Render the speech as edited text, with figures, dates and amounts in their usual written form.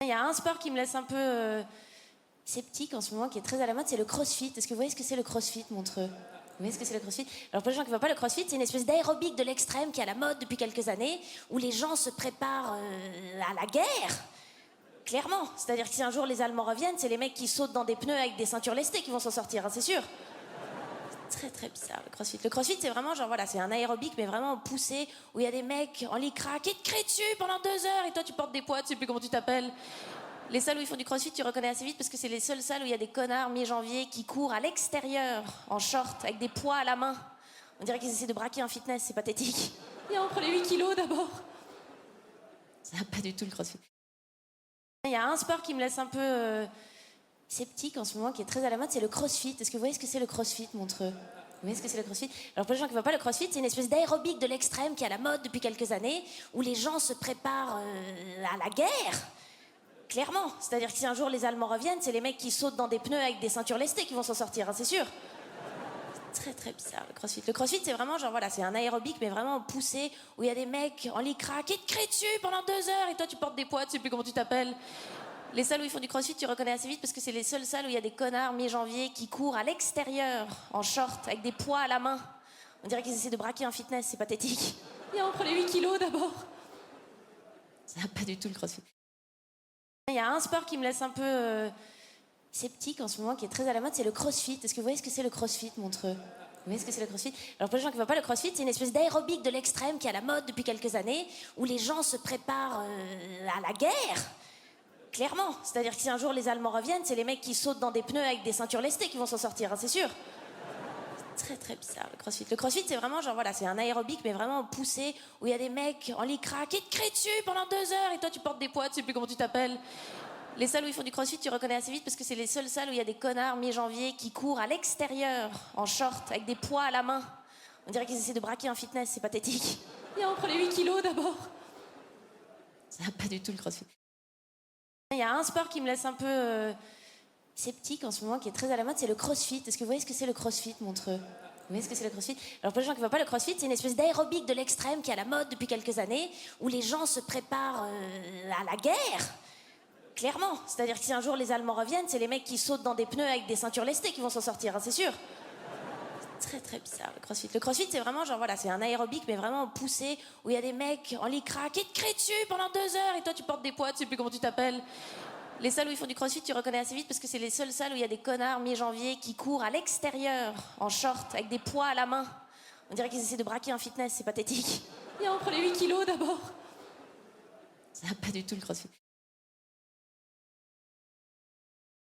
Il y a un sport qui me laisse un peu sceptique en ce moment, qui est très à la mode, c'est le crossfit. Est-ce que vous voyez ce que c'est le crossfit, Montreux? Vous voyez ce que c'est le crossfit? Alors pour les gens qui ne voient pas, le crossfit, c'est une espèce d'aérobic de l'extrême qui est à la mode depuis quelques années, où les gens se préparent à la guerre. Clairement. C'est-à-dire que si un jour les Allemands reviennent, c'est les mecs qui sautent dans des pneus avec des ceintures lestées qui vont s'en sortir, hein, c'est sûr. Très très bizarre le crossfit. Le crossfit, c'est vraiment genre voilà, c'est un aérobic mais vraiment poussé, où il y a des mecs en lycra qui te crient dessus pendant 2 heures et toi tu portes des poids, tu sais plus comment tu t'appelles. Les salles où ils font du crossfit, tu reconnais assez vite parce que c'est les seules salles où il y a des connards mi-janvier qui courent à l'extérieur en short avec des poids à la main. On dirait qu'ils essaient de braquer un fitness, c'est pathétique. Et on prend les 8 kilos d'abord. Ça va pas du tout le crossfit. Il y a un sport qui me laisse un peu sceptique en ce moment, qui est très à la mode, c'est le crossfit. Est-ce que vous voyez ce que c'est le crossfit, Montreux? Vous voyez ce que c'est le crossfit? Alors pour les gens qui ne voient pas, le crossfit, c'est une espèce d'aérobic de l'extrême qui est à la mode depuis quelques années, où les gens se préparent à la guerre. Clairement. C'est-à-dire que si un jour les Allemands reviennent, c'est les mecs qui sautent dans des pneus avec des ceintures lestées qui vont s'en sortir, hein, c'est sûr. Très très bizarre le crossfit. Le crossfit, c'est vraiment genre voilà, c'est un aérobic mais vraiment poussé, où il y a des mecs en lycra qui te crient dessus pendant 2 heures et toi tu portes des poids, tu sais plus comment tu t'appelles. Les salles où ils font du crossfit, tu reconnais assez vite parce que c'est les seules salles où il y a des connards mi-janvier qui courent à l'extérieur en short avec des poids à la main. On dirait qu'ils essaient de braquer un fitness, c'est pathétique. Et on prend les 8 kilos d'abord. Ça va pas du tout le crossfit. Il y a un sport qui me laisse un peu sceptique en ce moment, qui est très à la mode, c'est le crossfit. Est-ce que vous voyez ce que c'est le crossfit, Montreux? Vous voyez ce que c'est le crossfit? Alors pour les gens qui ne voient pas, le crossfit, c'est une espèce d'aérobic de l'extrême qui est à la mode depuis quelques années, où les gens se préparent à la guerre. Clairement. C'est-à-dire que si un jour les Allemands reviennent, c'est les mecs qui sautent dans des pneus avec des ceintures lestées qui vont s'en sortir, hein, c'est sûr. Très très bizarre le crossfit. Le crossfit, c'est vraiment genre voilà, c'est un aérobic mais vraiment poussé, où il y a des mecs en lycra qui te crient dessus pendant 2 heures et toi tu portes des poids, tu sais plus comment tu t'appelles. Les salles où ils font du crossfit, tu reconnais assez vite parce que c'est les seules salles où il y a des connards mi-janvier qui courent à l'extérieur en short avec des poids à la main. On dirait qu'ils essaient de braquer un fitness, c'est pathétique. Et on prend les 8 kilos d'abord. Ça va pas du tout le crossfit. Il y a un sport qui me laisse un peu sceptique en ce moment, qui est très à la mode, c'est le crossfit. Est-ce que vous voyez ce que c'est le crossfit, Montreux? Vous voyez ce que c'est le crossfit? Alors pour les gens qui ne voient pas, le crossfit, c'est une espèce d'aérobic de l'extrême qui est à la mode depuis quelques années, où les gens se préparent à la guerre. Clairement. C'est-à-dire que si un jour les Allemands reviennent, c'est les mecs qui sautent dans des pneus avec des ceintures lestées qui vont s'en sortir, hein, c'est sûr. Très très bizarre le crossfit. Le crossfit, c'est vraiment genre voilà, c'est un aérobic mais vraiment poussé, où il y a des mecs en lycra qui te crient dessus pendant 2 heures et toi tu portes des poids, tu sais plus comment tu t'appelles. Les salles où ils font du crossfit, tu reconnais assez vite parce que c'est les seules salles où il y a des connards mi-janvier qui courent à l'extérieur en short avec des poids à la main. On dirait qu'ils essaient de braquer un fitness, c'est pathétique. Et on prend les 8 kilos d'abord. Ça va pas du tout le crossfit.